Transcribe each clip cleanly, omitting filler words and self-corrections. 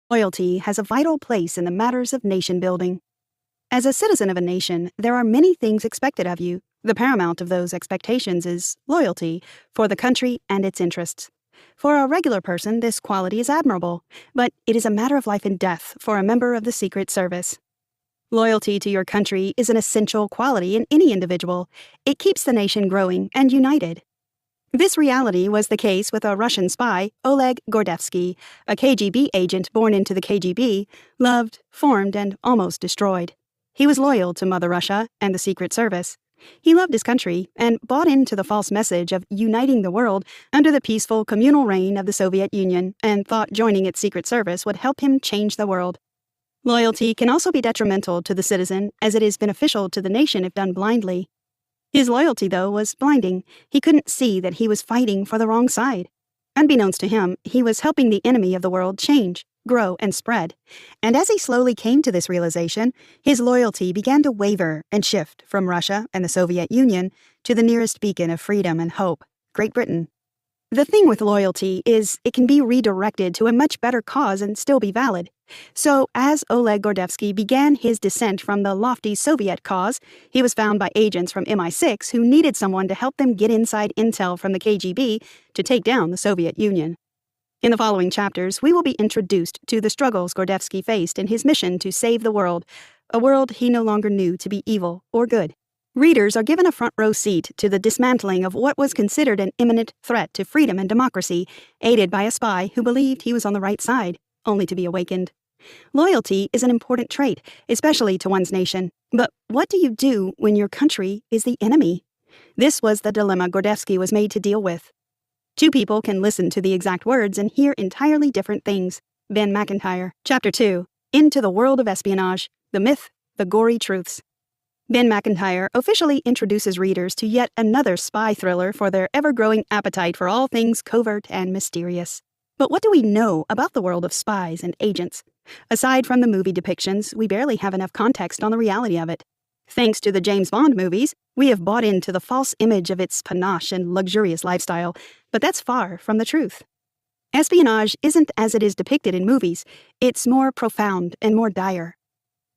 Loyalty has a vital place in the matters of nation building. As a citizen of a nation, there are many things expected of you. The paramount of those expectations is loyalty for the country and its interests. For a regular person, this quality is admirable, but it is a matter of life and death for a member of the Secret Service. Loyalty to your country is an essential quality in any individual. It keeps the nation growing and united. This reality was the case with a Russian spy, Oleg Gordevsky, a KGB agent born into the KGB, loved, formed, and almost destroyed. He was loyal to Mother Russia and the Secret Service. He loved his country and bought into the false message of uniting the world under the peaceful communal reign of the Soviet Union and thought joining its Secret Service would help him change the world. Loyalty can also be detrimental to the citizen, as it is beneficial to the nation if done blindly. His loyalty, though, was blinding. He couldn't see that he was fighting for the wrong side. Unbeknownst to him, he was helping the enemy of the world change, grow, and spread. And as he slowly came to this realization, his loyalty began to waver and shift from Russia and the Soviet Union to the nearest beacon of freedom and hope, Great Britain. The thing with loyalty is it can be redirected to a much better cause and still be valid. So, as Oleg Gordevsky began his descent from the lofty Soviet cause, he was found by agents from MI6 who needed someone to help them get inside intel from the KGB to take down the Soviet Union. In the following chapters, we will be introduced to the struggles Gordevsky faced in his mission to save the world, a world he no longer knew to be evil or good. Readers are given a front-row seat to the dismantling of what was considered an imminent threat to freedom and democracy, aided by a spy who believed he was on the right side, only to be awakened. Loyalty is an important trait, especially to one's nation. But what do you do when your country is the enemy? This was the dilemma Gordevsky was made to deal with. Two people can listen to the exact words and hear entirely different things. Ben McIntyre, Chapter 2, Into the World of Espionage, The Myth, The Gory Truths. Ben McIntyre officially introduces readers to yet another spy thriller for their ever-growing appetite for all things covert and mysterious. But what do we know about the world of spies and agents? Aside from the movie depictions, we barely have enough context on the reality of it. Thanks to the James Bond movies, we have bought into the false image of its panache and luxurious lifestyle, but that's far from the truth. Espionage isn't as it is depicted in movies, it's more profound and more dire.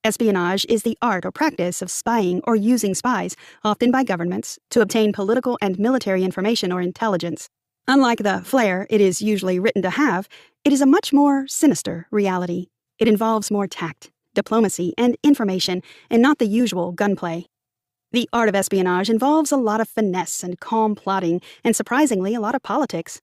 Espionage is the art or practice of spying or using spies, often by governments, to obtain political and military information or intelligence. Unlike the flair it is usually written to have, it is a much more sinister reality. It involves more tact, diplomacy, and information, and not the usual gunplay. The art of espionage involves a lot of finesse and calm plotting, and surprisingly, a lot of politics.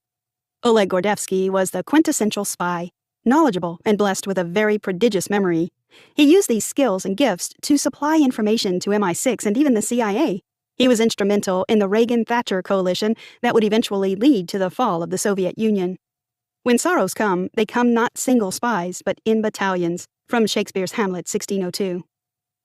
Oleg Gordevsky was the quintessential spy, knowledgeable and blessed with a very prodigious memory. He used these skills and gifts to supply information to MI6 and even the CIA. He was instrumental in the Reagan-Thatcher coalition that would eventually lead to the fall of the Soviet Union. When sorrows come, they come not single spies, but in battalions, from Shakespeare's Hamlet 1602.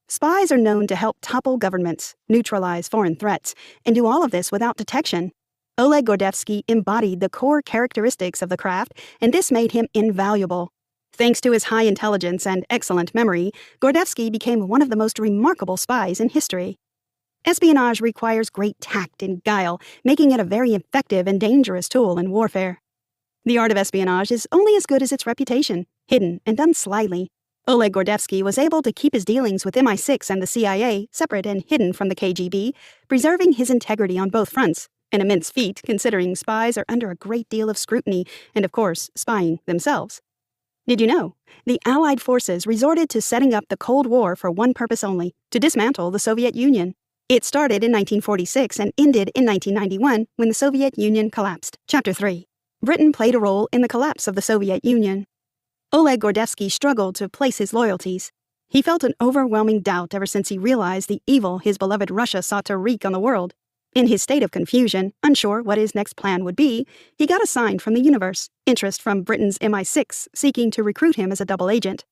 Spies are known to help topple governments, neutralize foreign threats, and do all of this without detection. Oleg Gordevsky embodied the core characteristics of the craft, and this made him invaluable. Thanks to his high intelligence and excellent memory, Gordevsky became one of the most remarkable spies in history. Espionage requires great tact and guile, making it a very effective and dangerous tool in warfare. The art of espionage is only as good as its reputation, hidden and done slyly. Oleg Gordevsky was able to keep his dealings with MI6 and the CIA separate and hidden from the KGB, preserving his integrity on both fronts, an immense feat considering spies are under a great deal of scrutiny and, of course, spying themselves. Did you know? The Allied forces resorted to setting up the Cold War for one purpose only, to dismantle the Soviet Union. It started in 1946 and ended in 1991 when the Soviet Union collapsed. Chapter 3. Britain played a role in the collapse of the Soviet Union. Oleg Gordevsky struggled to place his loyalties. He felt an overwhelming doubt ever since he realized the evil his beloved Russia sought to wreak on the world. In his state of confusion, unsure what his next plan would be, he got a sign from the universe, interest from Britain's MI6 seeking to recruit him as a double agent.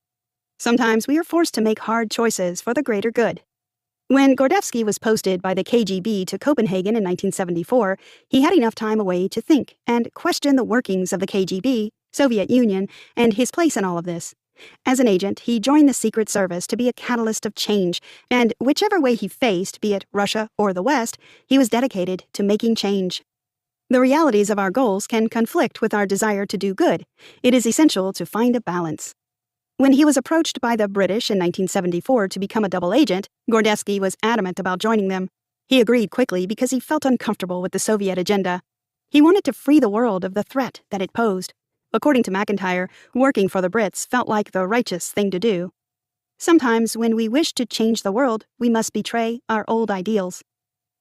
Sometimes we are forced to make hard choices for the greater good. When Gordevsky was posted by the KGB to Copenhagen in 1974, he had enough time away to think and question the workings of the KGB, Soviet Union, and his place in all of this. As an agent, he joined the Secret Service to be a catalyst of change, and whichever way he faced, be it Russia or the West, he was dedicated to making change. The realities of our goals can conflict with our desire to do good. It is essential to find a balance. When he was approached by the British in 1974 to become a double agent, Gordevsky was adamant about joining them. He agreed quickly because he felt uncomfortable with the Soviet agenda. He wanted to free the world of the threat that it posed. According to McIntyre, working for the Brits felt like the righteous thing to do. Sometimes, when we wish to change the world, we must betray our old ideals.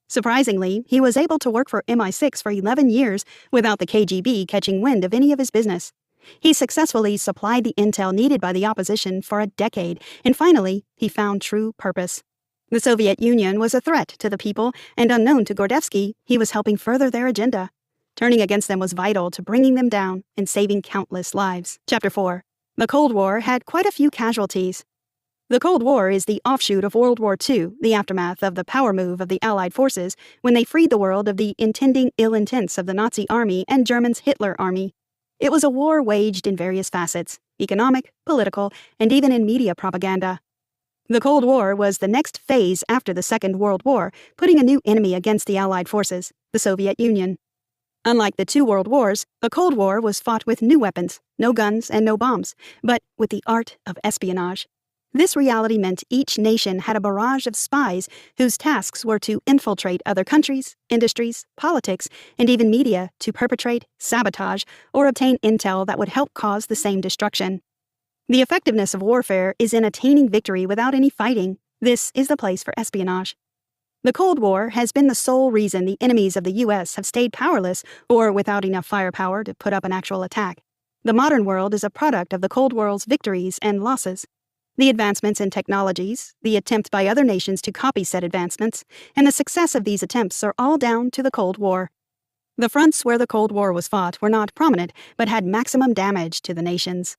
Surprisingly, he was able to work for MI6 for 11 years without the KGB catching wind of any of his business. He successfully supplied the intel needed by the opposition for a decade, and finally, he found true purpose. The Soviet Union was a threat to the people, and unknown to Gordevsky, he was helping further their agenda. Turning against them was vital to bringing them down and saving countless lives. Chapter 4. The Cold War had quite a few casualties. The Cold War is the offshoot of World War II, the aftermath of the power move of the Allied forces when they freed the world of the intending ill intents of the Nazi army and Germany's Hitler army. It was a war waged in various facets: economic, political, and even in media propaganda. The Cold War was the next phase after the Second World War, putting a new enemy against the Allied forces, the Soviet Union. Unlike the two world wars, the Cold War was fought with new weapons, no guns and no bombs, but with the art of espionage. This reality meant each nation had a barrage of spies whose tasks were to infiltrate other countries, industries, politics, and even media to perpetrate, sabotage, or obtain intel that would help cause the same destruction. The effectiveness of warfare is in attaining victory without any fighting. This is the place for espionage. The Cold War has been the sole reason the enemies of the U.S. have stayed powerless or without enough firepower to put up an actual attack. The modern world is a product of the Cold War's victories and losses. The advancements in technologies, the attempt by other nations to copy said advancements, and the success of these attempts are all down to the Cold War. The fronts where the Cold War was fought were not prominent, but had maximum damage to the nations.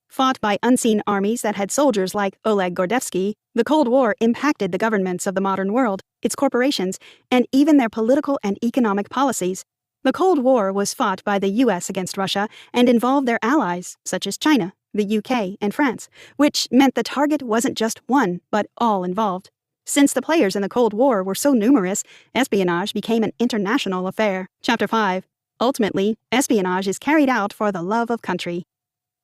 Fought by unseen armies that had soldiers like Oleg Gordevsky, the Cold War impacted the governments of the modern world, its corporations, and even their political and economic policies. The Cold War was fought by the U.S. against Russia and involved their allies, such as China, the UK, and France, which meant the target wasn't just one, but all involved. Since the players in the Cold War were so numerous, espionage became an international affair. Chapter 5. Ultimately, espionage is carried out for the love of country.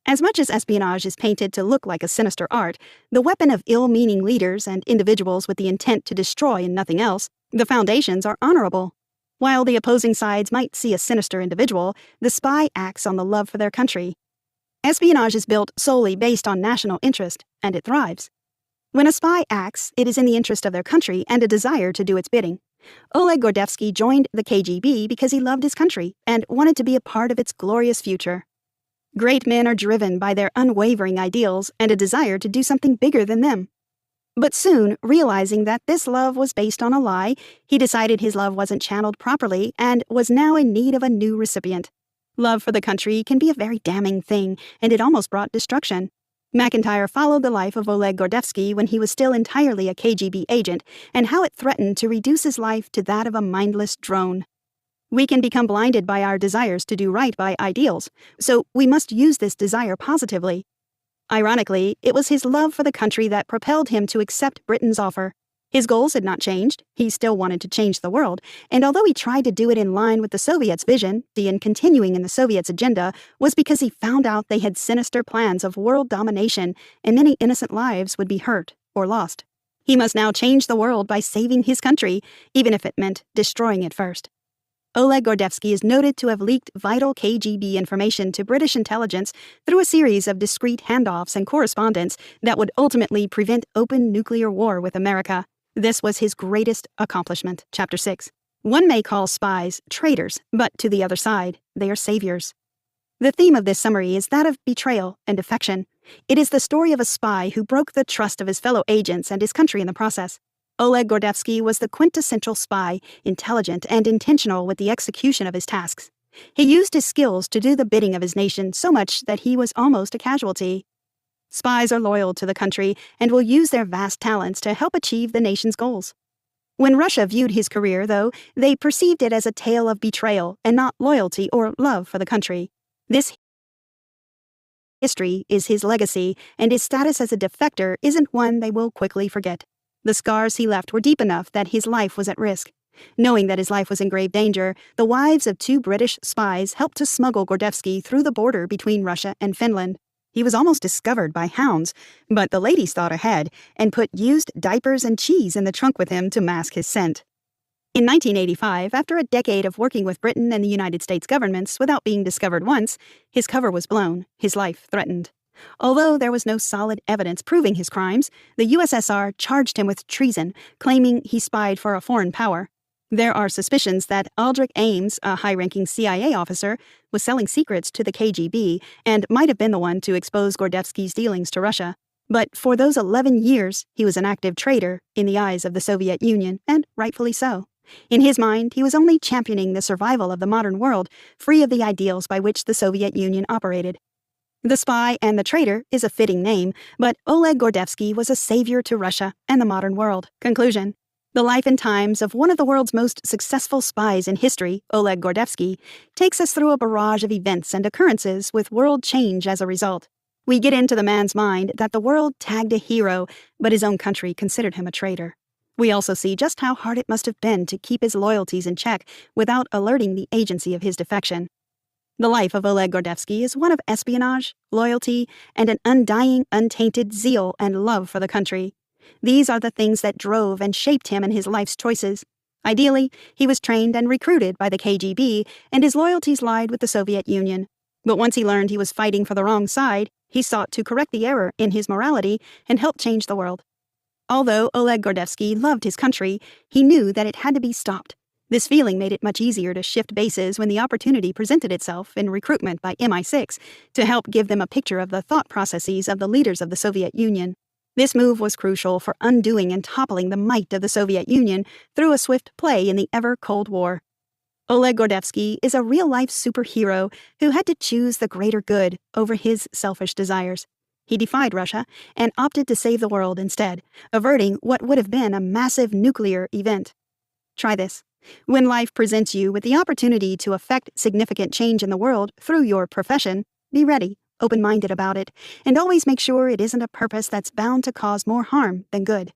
As much as espionage is painted to look like a sinister art, the weapon of ill-meaning leaders and individuals with the intent to destroy and nothing else, the foundations are honorable. While the opposing sides might see a sinister individual, the spy acts on the love for their country. Espionage is built solely based on national interest, and it thrives. When a spy acts, it is in the interest of their country and a desire to do its bidding. Oleg Gordevsky joined the KGB because he loved his country and wanted to be a part of its glorious future. Great men are driven by their unwavering ideals and a desire to do something bigger than them. But soon, realizing that this love was based on a lie, he decided his love wasn't channeled properly and was now in need of a new recipient. Love for the country can be a very damning thing, and it almost brought destruction. McIntyre followed the life of Oleg Gordevsky when he was still entirely a KGB agent, and how it threatened to reduce his life to that of a mindless drone. We can become blinded by our desires to do right by ideals, so we must use this desire positively. Ironically, it was his love for the country that propelled him to accept Britain's offer. His goals had not changed. He still wanted to change the world, and although he tried to do it in line with the Soviets' vision, and continuing in the Soviets' agenda was because he found out they had sinister plans of world domination, and many innocent lives would be hurt or lost. He must now change the world by saving his country, even if it meant destroying it first. Oleg Gordevsky is noted to have leaked vital KGB information to British intelligence through a series of discreet handoffs and correspondence that would ultimately prevent open nuclear war with America. This was his greatest accomplishment. Chapter 6. One may call spies traitors, but to the other side, they are saviors. The theme of this summary is that of betrayal and defection. It is the story of a spy who broke the trust of his fellow agents and his country in the process. Oleg Gordevsky was the quintessential spy, intelligent and intentional with the execution of his tasks. He used his skills to do the bidding of his nation so much that he was almost a casualty. Spies are loyal to the country and will use their vast talents to help achieve the nation's goals. When Russia viewed his career, though, they perceived it as a tale of betrayal and not loyalty or love for the country. This history is his legacy, and his status as a defector isn't one they will quickly forget. The scars he left were deep enough that his life was at risk. Knowing that his life was in grave danger, the wives of two British spies helped to smuggle Gordevsky through the border between Russia and Finland. He was almost discovered by hounds, but the ladies thought ahead and put used diapers and cheese in the trunk with him to mask his scent. In 1985, after a decade of working with Britain and the United States governments without being discovered once, his cover was blown, his life threatened. Although there was no solid evidence proving his crimes, the USSR charged him with treason, claiming he spied for a foreign power. There are suspicions that Aldrich Ames, a high-ranking CIA officer, was selling secrets to the KGB and might have been the one to expose Gordevsky's dealings to Russia. But for those 11 years, he was an active traitor in the eyes of the Soviet Union, and rightfully so. In his mind, he was only championing the survival of the modern world, free of the ideals by which the Soviet Union operated. The spy and the traitor is a fitting name, but Oleg Gordevsky was a savior to Russia and the modern world. Conclusion: the life and times of one of the world's most successful spies in history, Oleg Gordevsky, takes us through a barrage of events and occurrences with world change as a result. We get into the man's mind that the world tagged a hero, but his own country considered him a traitor. We also see just how hard it must have been to keep his loyalties in check without alerting the agency of his defection. The life of Oleg Gordevsky is one of espionage, loyalty, and an undying, untainted zeal and love for the country. These are the things that drove and shaped him in his life's choices. Ideally, he was trained and recruited by the KGB, and his loyalties lied with the Soviet Union. But once he learned he was fighting for the wrong side, he sought to correct the error in his morality and help change the world. Although Oleg Gordevsky loved his country, he knew that it had to be stopped. This feeling made it much easier to shift bases when the opportunity presented itself in recruitment by MI6 to help give them a picture of the thought processes of the leaders of the Soviet Union. This move was crucial for undoing and toppling the might of the Soviet Union through a swift play in the ever-Cold War. Oleg Gordevsky is a real-life superhero who had to choose the greater good over his selfish desires. He defied Russia and opted to save the world instead, averting what would have been a massive nuclear event. Try this. When life presents you with the opportunity to affect significant change in the world through your profession, be ready, open-minded about it, and always make sure it isn't a purpose that's bound to cause more harm than good.